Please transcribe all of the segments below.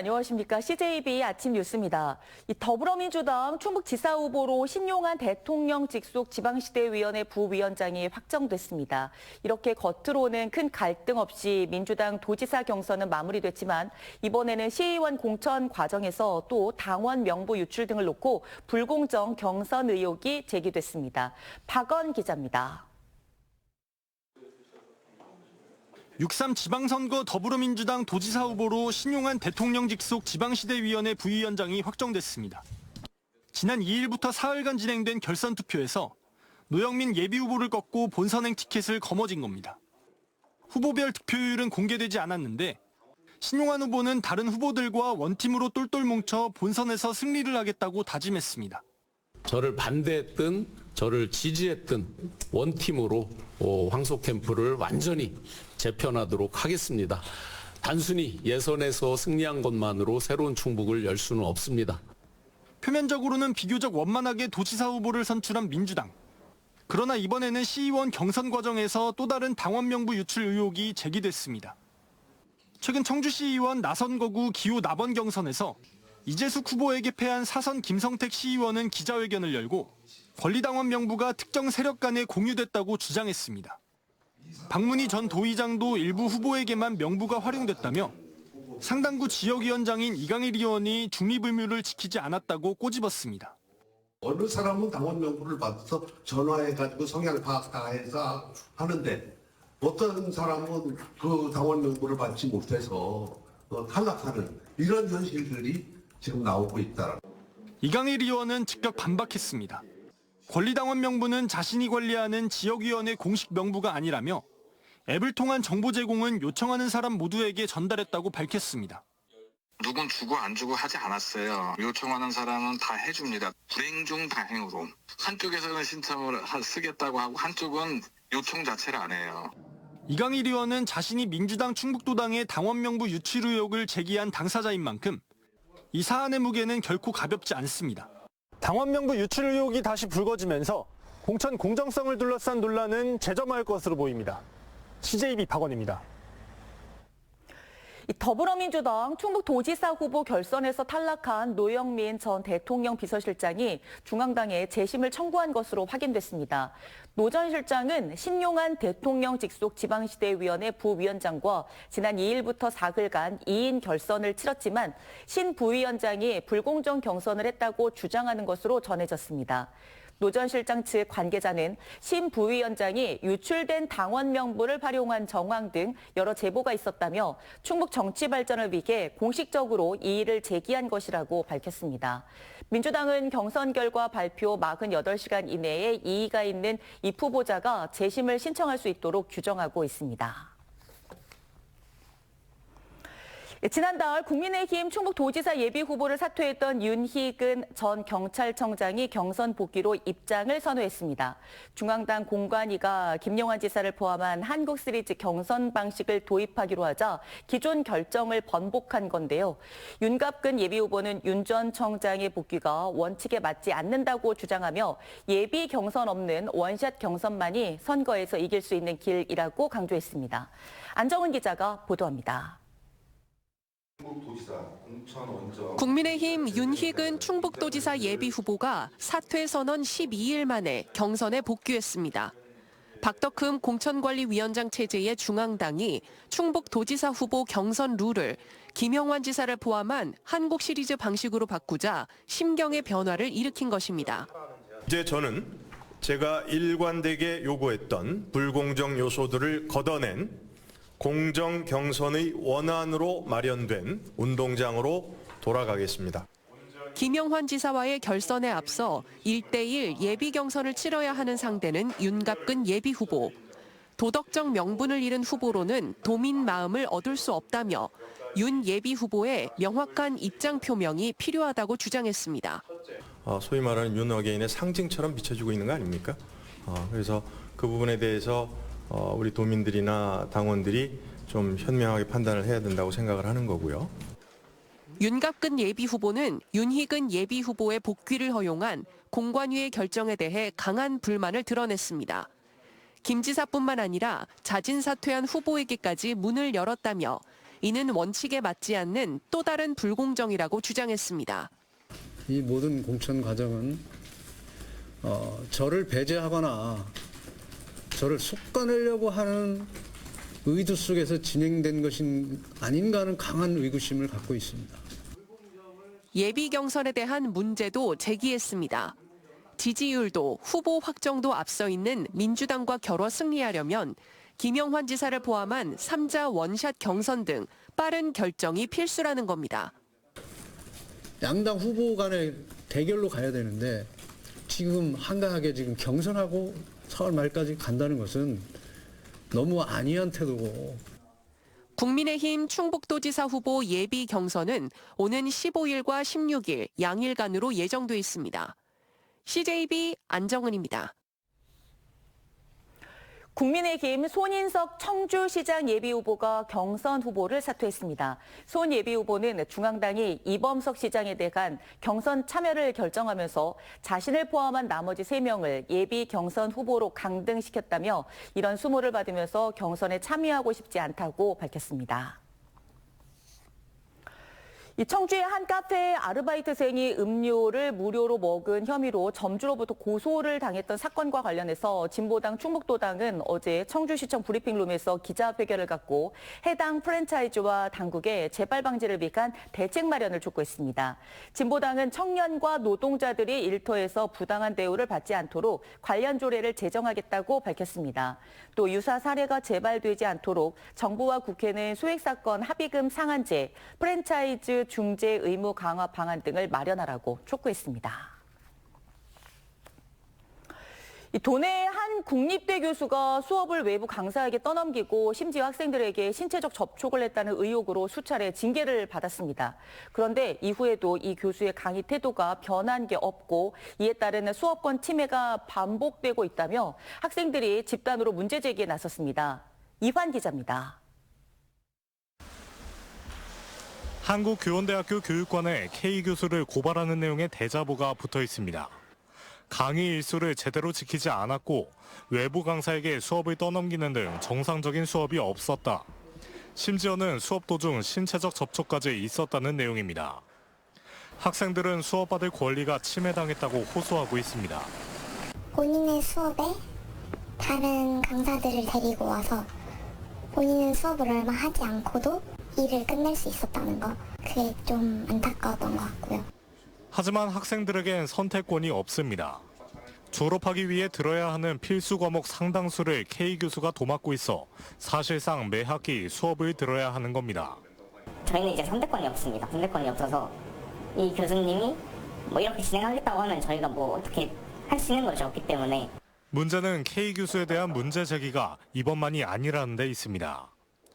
안녕하십니까. CJB 아침 뉴스입니다. 더불어민주당 충북지사 후보로 신용한 대통령 직속 지방시대위원회 부위원장이 확정됐습니다. 이렇게 겉으로는 큰 갈등 없이 민주당 도지사 경선은 마무리됐지만 이번에는 시의원 공천 과정에서 또 당원 명부 유출 등을 놓고 불공정 경선 의혹이 제기됐습니다. 박원 기자입니다. 6.3 지방선거 더불어민주당 도지사 후보로 신용한 대통령 직속 지방시대위원회 부위원장이 확정됐습니다. 지난 2일부터 사흘간 진행된 결선 투표에서 노영민 예비후보를 꺾고 본선행 티켓을 거머쥔 겁니다. 후보별 득표율은 공개되지 않았는데 신용한 후보는 다른 후보들과 원팀으로 똘똘 뭉쳐 본선에서 승리를 하겠다고 다짐했습니다. 저를 반대했든 저를 지지했든 원팀으로 황소 캠프를 완전히 재편하도록 하겠습니다. 단순히 예선에서 승리한 것만으로 새로운 충북을 열 수는 없습니다. 표면적으로는 비교적 원만하게 도지사 후보를 선출한 민주당. 그러나 이번에는 시의원 경선 과정에서 또 다른 당원 명부 유출 의혹이 제기됐습니다. 최근 청주시의원 나선거구 기호 나번 경선에서 이재숙 후보에게 패한 사선 김성택 시의원은 기자회견을 열고 권리당원 명부가 특정 세력 간에 공유됐다고 주장했습니다. 박문희 전 도의장도 일부 후보에게만 명부가 활용됐다며 상당구 지역위원장인 이강일 의원이 중립 의무를 지키지 않았다고 꼬집었습니다. 어느 사람은 당원 명부를 받아서 전화해가지고 성향 파악해서 하는데 어떤 사람은 그 당원 명부를 받지 못해서 탈락하는 이런 현실들이 지금 나오고 있다. 이강일 의원은 즉각 반박했습니다. 권리당원 명부는 자신이 관리하는 지역위원회 공식 명부가 아니라며 앱을 통한 정보 제공은 요청하는 사람 모두에게 전달했다고 밝혔습니다. 누군 주고 안 주고 하지 않았어요. 요청하는 사람은 다 해줍니다. 불행 중 다행으로. 한쪽에서는 신청을 쓰겠다고 하고 한쪽은 요청 자체를 안 해요. 이강일 의원은 자신이 민주당 충북도당의 당원 명부 유출 의혹을 제기한 당사자인 만큼 이 사안의 무게는 결코 가볍지 않습니다. 당원 명부 유출 의혹이 다시 불거지면서 공천 공정성을 둘러싼 논란은 재점화할 것으로 보입니다. CJB 박원입니다. 더불어민주당 충북도지사 후보 결선에서 탈락한 노영민 전 대통령 비서실장이 중앙당에 재심을 청구한 것으로 확인됐습니다. 노 전 실장은 신용한 대통령 직속 지방시대위원회 부위원장과 지난 2일부터 사흘간 2인 결선을 치렀지만 신 부위원장이 불공정 경선을 했다고 주장하는 것으로 전해졌습니다. 노 전 실장 측 관계자는 신 부위원장이 유출된 당원 명부를 활용한 정황 등 여러 제보가 있었다며 충북 정치 발전을 위해 공식적으로 이의를 제기한 것이라고 밝혔습니다. 민주당은 경선 결과 발표 48시간 이내에 이의가 있는 이 후보자가 재심을 신청할 수 있도록 규정하고 있습니다. 지난달 국민의힘 충북도지사 예비후보를 사퇴했던 윤희근 전 경찰청장이 경선 복귀로 입장을 선호했습니다. 중앙당 공관위가 김영환 지사를 포함한 한국 시리즈 경선 방식을 도입하기로 하자 기존 결정을 번복한 건데요. 윤갑근 예비후보는 윤 전 청장의 복귀가 원칙에 맞지 않는다고 주장하며 예비 경선 없는 원샷 경선만이 선거에서 이길 수 있는 길이라고 강조했습니다. 안정은 기자가 보도합니다. 국민의힘 윤희근 충북도지사 예비후보가 사퇴 선언 12일 만에 경선에 복귀했습니다. 박덕흠 공천관리위원장 체제의 중앙당이 충북도지사 후보 경선 룰을 김영환 지사를 포함한 한국 시리즈 방식으로 바꾸자 심경의 변화를 일으킨 것입니다. 이제 저는 제가 일관되게 요구했던 불공정 요소들을 걷어낸 공정 경선의 원안으로 마련된 운동장으로 돌아가겠습니다. 김영환 지사와의 결선에 앞서 1대1 예비 경선을 치러야 하는 상대는 윤갑근 예비후보. 도덕적 명분을 잃은 후보로는 도민 마음을 얻을 수 없다며 윤 예비후보의 명확한 입장 표명이 필요하다고 주장했습니다. 소위 말하는 윤 어게인의 상징처럼 비춰지고 있는 거 아닙니까? 그래서 그 부분에 대해서 우리 도민들이나 당원들이 좀 현명하게 판단을 해야 된다고 생각을 하는 거고요. 윤갑근 예비후보는 윤희근 예비후보의 복귀를 허용한 공관위의 결정에 대해 강한 불만을 드러냈습니다. 김 지사뿐만 아니라 자진 사퇴한 후보에게까지 문을 열었다며 이는 원칙에 맞지 않는 또 다른 불공정이라고 주장했습니다. 이 모든 공천 과정은 저를 배제하거나 저를 속아내려고 하는 의도 속에서 진행된 것이 아닌가 하는 강한 의구심을 갖고 있습니다. 예비 경선에 대한 문제도 제기했습니다. 지지율도 후보 확정도 앞서 있는 민주당과 겨뤄 승리하려면 김영환 지사를 포함한 3자 원샷 경선 등 빠른 결정이 필수라는 겁니다. 양당 후보 간의 대결로 가야 되는데 지금 한가하게 지금 경선하고 4월 말까지 간다는 것은 너무 안이한 태도고. 국민의힘 충북도지사 후보 예비 경선은 오는 15일과 16일 양일간으로 예정돼 있습니다. CJB 안정은입니다. 국민의힘 손인석 청주시장 예비후보가 경선 후보를 사퇴했습니다. 손 예비후보는 중앙당이 이범석 시장에 대한 경선 참여를 결정하면서 자신을 포함한 나머지 3명을 예비 경선 후보로 강등시켰다며 이런 수모를 받으면서 경선에 참여하고 싶지 않다고 밝혔습니다. 이 청주의 한 카페 아르바이트생이 음료를 무료로 먹은 혐의로 점주로부터 고소를 당했던 사건과 관련해서 진보당 충북도당은 어제 청주시청 브리핑룸에서 기자회견을 갖고 해당 프랜차이즈와 당국에 재발 방지를 위한 대책 마련을 촉구했습니다. 진보당은 청년과 노동자들이 일터에서 부당한 대우를 받지 않도록 관련 조례를 제정하겠다고 밝혔습니다. 또 유사 사례가 재발되지 않도록 정부와 국회는 소액사건 합의금 상한제, 프랜차이즈 중재 의무 강화 방안 등을 마련하라고 촉구했습니다. 도내의 한 국립대 교수가 수업을 외부 강사에게 떠넘기고 심지어 학생들에게 신체적 접촉을 했다는 의혹으로 수차례 징계를 받았습니다. 그런데 이후에도 이 교수의 강의 태도가 변한 게 없고 이에 따른 수업권 침해가 반복되고 있다며 학생들이 집단으로 문제 제기에 나섰습니다. 이환 기자입니다. 한국교원대학교 교육관에 K 교수를 고발하는 내용의 대자보가 붙어 있습니다. 강의 일수를 제대로 지키지 않았고 외부 강사에게 수업을 떠넘기는 등 정상적인 수업이 없었다. 심지어는 수업 도중 신체적 접촉까지 있었다는 내용입니다. 학생들은 수업받을 권리가 침해당했다고 호소하고 있습니다. 본인의 수업에 다른 강사들을 데리고 와서 본인은 수업을 얼마 하지 않고도 일을 끝낼 수 있었다는 거, 그게 좀 안타까웠던 것 같고요. 하지만 학생들에겐 선택권이 없습니다. 졸업하기 위해 들어야 하는 필수 과목 상당수를 K 교수가 도맡고 있어 사실상 매 학기 수업을 들어야 하는 겁니다. 저희는 이제 선택권이 없습니다. 선택권이 없어서 이 교수님이 이렇게 진행하겠다고 하면 저희가 어떻게 할 수 있는 것이 없기 때문에. 문제는 K 교수에 대한 문제 제기가 이번만이 아니라는 데 있습니다.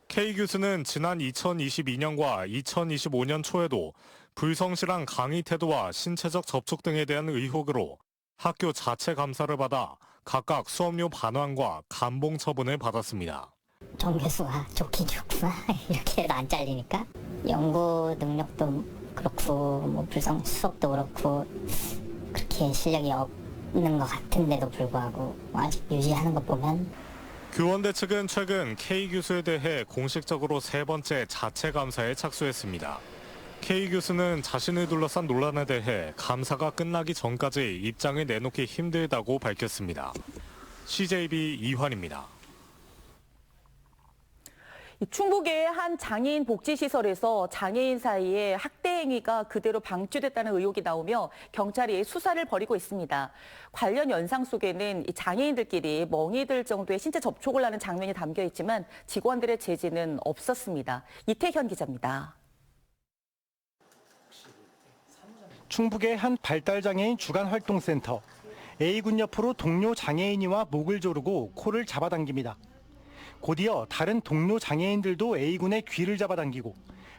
K 교수는 지난 2022년과 2025년 초에도 불성실한 강의 태도와 신체적 접촉 등에 대한 의혹으로 학교 자체 감사를 받아 각각 수업료 반환과 감봉 처분을 받았습니다. 정 교수가 좋긴 좋구나 이렇게 해도 안 잘리니까 연구 능력도 그렇고 수업도 그렇고 그렇게 실력이 없는 것 같은데도 불구하고 아직 유지하는 것 보면. 교원대 측은 최근 K 교수에 대해 공식적으로 3번째 자체 감사에 착수했습니다. K 교수는 자신을 둘러싼 논란에 대해 감사가 끝나기 전까지 입장을 내놓기 힘들다고 밝혔습니다. CJB 이환입니다. 충북의 한 장애인 복지시설에서 장애인 사이에 학대 행위가 그대로 방치됐다는 의혹이 나오며 경찰이 수사를 벌이고 있습니다. 관련 영상 속에는 장애인들끼리 멍이 들 정도의 신체 접촉을 하는 장면이 담겨 있지만 직원들의 제지는 없었습니다. 이태현 기자입니다. 충북의 한 발달장애인 주간활동센터. A군 옆으로 동료 장애인이와 목을 조르고 코를 잡아당깁니다. 곧이어 다른 동료 장애인들도 A군의 귀를 잡아당기고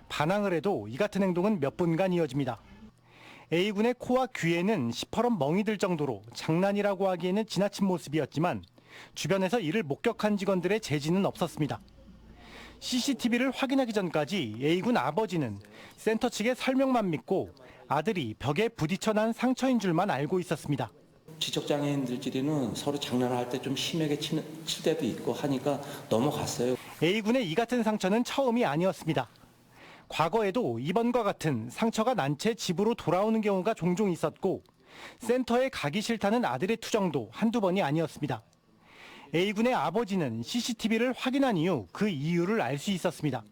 반항을 해도 이 같은 행동은 몇 분간 이어집니다. A군의 코와 귀에는 시퍼런 멍이 들 정도로 장난이라고 하기에는 지나친 모습이었지만 주변에서 이를 목격한 직원들의 제지는 없었습니다. CCTV를 확인하기 전까지 A군 아버지는 센터 측의 설명만 믿고 아들이 벽에 부딪혀 난 상처인 줄만 알고 있었습니다. 지적장애인들끼리는 서로 장난을 할 때 좀 심하게 칠 때도 있고 하니까 넘어갔어요. A군의 이 같은 상처는 처음이 아니었습니다. 과거에도 이번과 같은 상처가 난 채 집으로 돌아오는 경우가 종종 있었고 센터에 가기 싫다는 아들의 투정도 한두 번이 아니었습니다. A군의 아버지는 CCTV를 확인한 이후 그 이유를 알 수 있었습니다.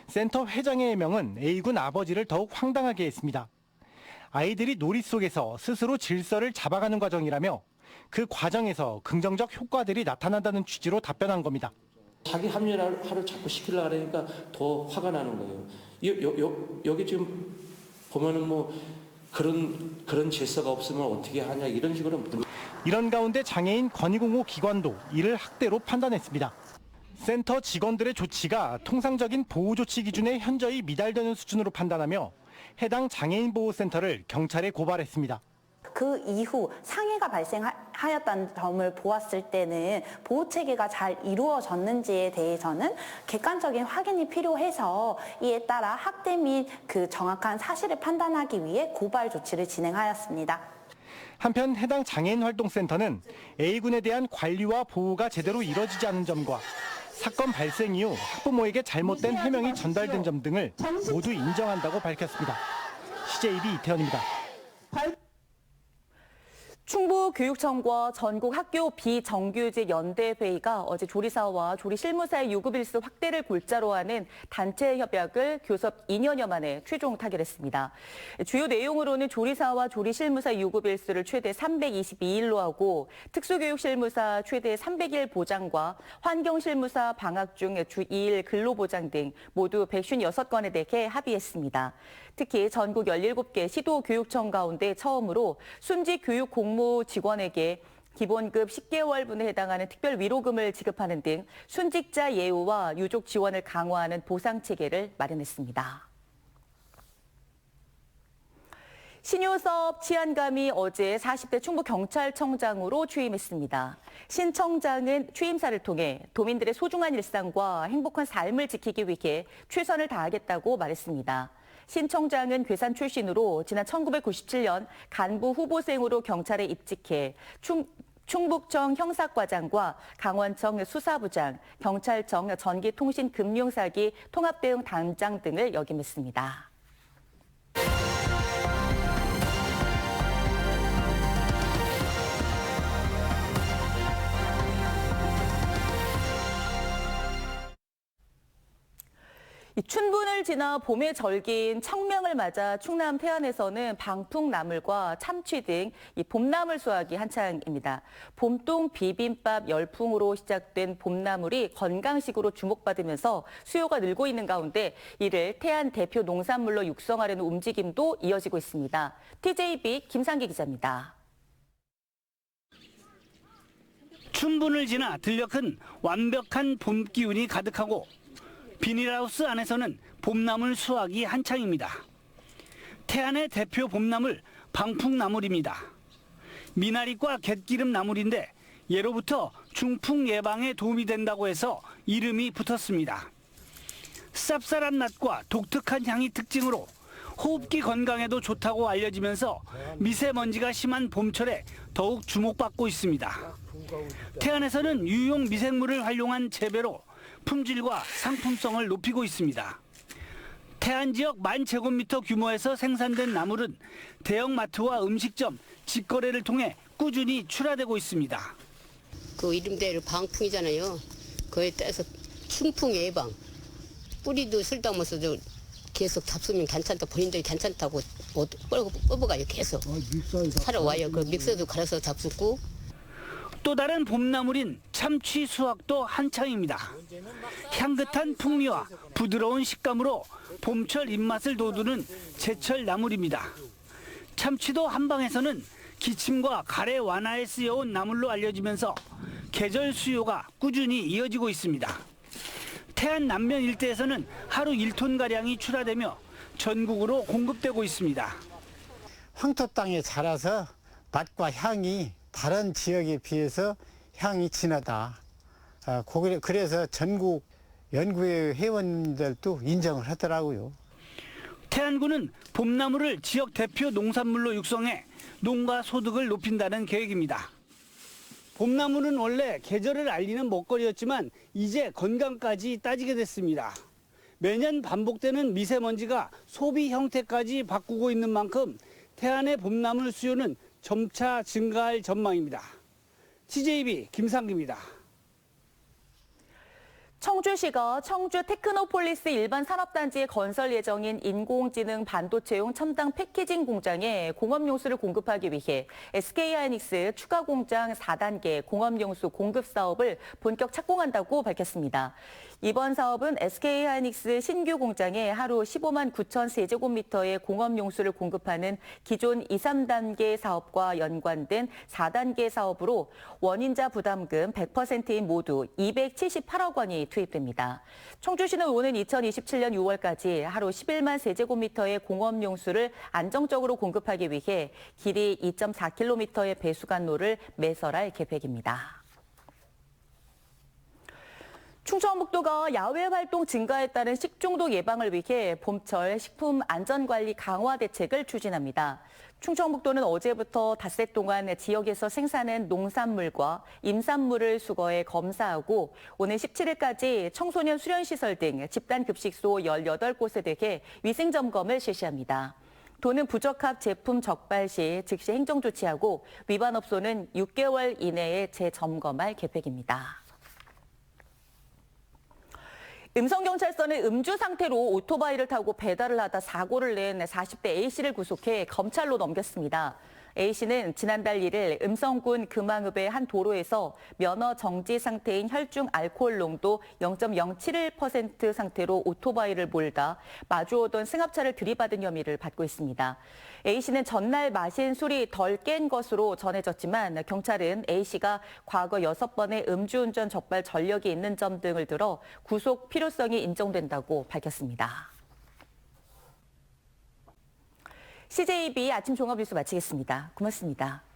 센터 회장의 해명은 A군 아버지를 더욱 황당하게 했습니다. 아이들이 놀이 속에서 스스로 질서를 잡아가는 과정이라며 그 과정에서 긍정적 효과들이 나타난다는 취지로 답변한 겁니다. 자기 합리화를 자꾸 시키려고 하니까 더 화가 나는 거예요. 여기 지금 보면은 뭐 그런 질서가 없으면 어떻게 하냐 이런 식으로. 이런 가운데 장애인 권익옹호 기관도 이를 학대로 판단했습니다. 센터 직원들의 조치가 통상적인 보호 조치 기준에 현저히 미달되는 수준으로 판단하며 해당 장애인 보호센터를 경찰에 고발했습니다. 그 이후 상해가 발생하였다는 점을 보았을 때는 보호 체계가 잘 이루어졌는지에 대해서는 객관적인 확인이 필요해서 이에 따라 학대 및 그 정확한 사실을 판단하기 위해 고발 조치를 진행하였습니다. 한편 해당 장애인 활동센터는 A군에 대한 관리와 보호가 제대로 이뤄지지 않은 점과 사건 발생 이후 학부모에게 잘못된 해명이 전달된 점 등을 모두 인정한다고 밝혔습니다. CJB 이태현입니다. 충북교육청과 전국 학교 비정규직 연대회의가 어제 조리사와 조리실무사의 유급일수 확대를 골자로 하는 단체 협약을 교섭 2년여 만에 최종 타결했습니다. 주요 내용으로는 조리사와 조리실무사 유급일수를 최대 322일로 하고 특수교육실무사 최대 300일 보장과 환경실무사 방학 중 주 2일 근로보장 등 모두 156건에 대해 합의했습니다. 특히 전국 17개 시도교육청 가운데 처음으로 순직 교육 공무 직원에게 기본급 10개월분에 해당하는 특별 위로금을 지급하는 등 순직자 예우와 유족 지원을 강화하는 보상 체계를 마련했습니다. 신효섭 치안감이 어제 40대 충북경찰청장으로 취임했습니다. 신 청장은 취임사를 통해 도민들의 소중한 일상과 행복한 삶을 지키기 위해 최선을 다하겠다고 말했습니다. 신 청장은 괴산 출신으로 지난 1997년 간부 후보생으로 경찰에 입직해 충북청 형사과장과 강원청 수사부장, 경찰청 전기통신금융사기 통합대응 단장 등을 역임했습니다. 춘분을 지나 봄의 절기인 청명을 맞아 충남 태안에서는 방풍나물과 참치 등 봄나물 수확이 한창입니다. 봄동 비빔밥 열풍으로 시작된 봄나물이 건강식으로 주목받으면서 수요가 늘고 있는 가운데 이를 태안 대표 농산물로 육성하려는 움직임도 이어지고 있습니다. TJB 김상기 기자입니다. 춘분을 지나 들녘은 완벽한 봄 기운이 가득하고 비닐하우스 안에서는 봄나물 수확이 한창입니다. 태안의 대표 봄나물 방풍나물입니다. 미나리과 갯기름 나물인데 예로부터 중풍 예방에 도움이 된다고 해서 이름이 붙었습니다. 쌉쌀한 맛과 독특한 향이 특징으로 호흡기 건강에도 좋다고 알려지면서 미세먼지가 심한 봄철에 더욱 주목받고 있습니다. 태안에서는 유용 미생물을 활용한 재배로 품질과 상품성을 높이고 있습니다. 태안 지역 10,000제곱미터 규모에서 생산된 나물은 대형마트와 음식점, 직거래를 통해 꾸준히 출하되고 있습니다. 그 이름대로 방풍이잖아요. 그에 따라서 충풍 예방. 뿌리도 쓸데없어도 계속 잡수면 괜찮다. 본인들이 괜찮다고 뽑아가지고 계속 살아와요. 그 믹서도 갈아서 잡수고. 또 다른 봄나물인 참치 수확도 한창입니다. 향긋한 풍미와 부드러운 식감으로 봄철 입맛을 돋우는 제철 나물입니다. 참치도 한방에서는 기침과 가래 완화에 쓰여온 나물로 알려지면서 계절 수요가 꾸준히 이어지고 있습니다. 태안 남면 일대에서는 하루 1톤가량이 출하되며 전국으로 공급되고 있습니다. 황토 땅에 자라서 맛과 향이 다른 지역에 비해서 향이 진하다. 그래서 전국 연구회 회원들도 인정을 하더라고요. 태안군은 봄나물을 지역 대표 농산물로 육성해 농가 소득을 높인다는 계획입니다. 봄나물은 원래 계절을 알리는 먹거리였지만 이제 건강까지 따지게 됐습니다. 매년 반복되는 미세먼지가 소비 형태까지 바꾸고 있는 만큼 태안의 봄나물 수요는 점차 증가할 전망입니다. CJB 김상기입니다. 청주시가 청주 테크노폴리스 일반 산업단지에 건설 예정인 인공지능 반도체용 첨단 패키징 공장에 공업용수를 공급하기 위해 SK하이닉스 추가 공장 4단계 공업용수 공급 사업을 본격 착공한다고 밝혔습니다. 이번 사업은 SK하이닉스 신규 공장에 하루 15만 9천 세제곱미터의 공업용수를 공급하는 기존 2, 3단계 사업과 연관된 4단계 사업으로 원인자 부담금 100%인 모두 278억 원이 투입됩니다. 청주시는 오는 2027년 6월까지 하루 11만 세제곱미터의 공업용수를 안정적으로 공급하기 위해 길이 2.4km의 배수관로를 매설할 계획입니다. 충청북도가 야외 활동 증가에 따른 식중독 예방을 위해 봄철 식품 안전관리 강화 대책을 추진합니다. 충청북도는 어제부터 닷새 동안 지역에서 생산한 농산물과 임산물을 수거해 검사하고 오는 17일까지 청소년 수련시설 등 집단급식소 18곳에 대해 위생점검을 실시합니다. 도는 부적합 제품 적발 시 즉시 행정 조치하고 위반 업소는 6개월 이내에 재점검할 계획입니다. 음성경찰서는 음주 상태로 오토바이를 타고 배달을 하다 사고를 낸 40대 A씨를 구속해 검찰로 넘겼습니다. A씨는 지난달 1일 음성군 금왕읍의 한 도로에서 면허 정지 상태인 혈중 알코올 농도 0.071% 상태로 오토바이를 몰다 마주오던 승합차를 들이받은 혐의를 받고 있습니다. A씨는 전날 마신 술이 덜 깬 것으로 전해졌지만 경찰은 A씨가 과거 6번의 음주운전 적발 전력이 있는 점 등을 들어 구속 필요성이 인정된다고 밝혔습니다. CJB 아침 종합뉴스 마치겠습니다. 고맙습니다.